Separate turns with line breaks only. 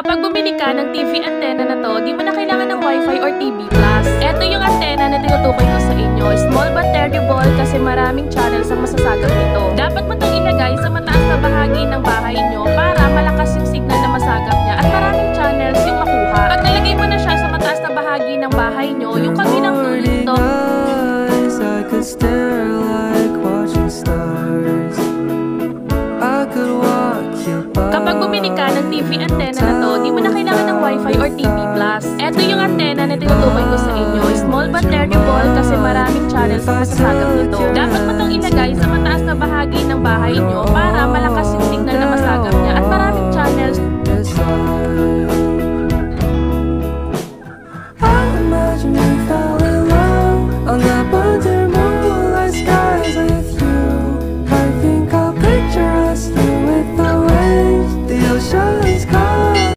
Kapag bumili ka ng TV antenna na to, di mo na kailangan ng Wi-Fi or TV Plus. Ito yung antenna na tinutukoy ko sa inyo. Small but terrible kasi maraming channels ang masasagap nito. Dapat mo itong ilagay sa mataas na bahagi ng bahay nyo para malakas yung signal na masagap niya at maraming channels yung makuha. Pag nalagay mo na siya sa mataas na bahagi ng bahay nyo, yung kabilang dulo nito, kapag bumili ka ng TV antenna na to, di mo na kailangan ng Wi-Fi or TV Plus. Ito yung antenna na tinutukoy ko sa inyo. Small but terrible kasi maraming channels ang masasagap nito. Dapat mo itong ilagay sa mataas na bahagi ng bahay nyo para malakas yung signal na masagap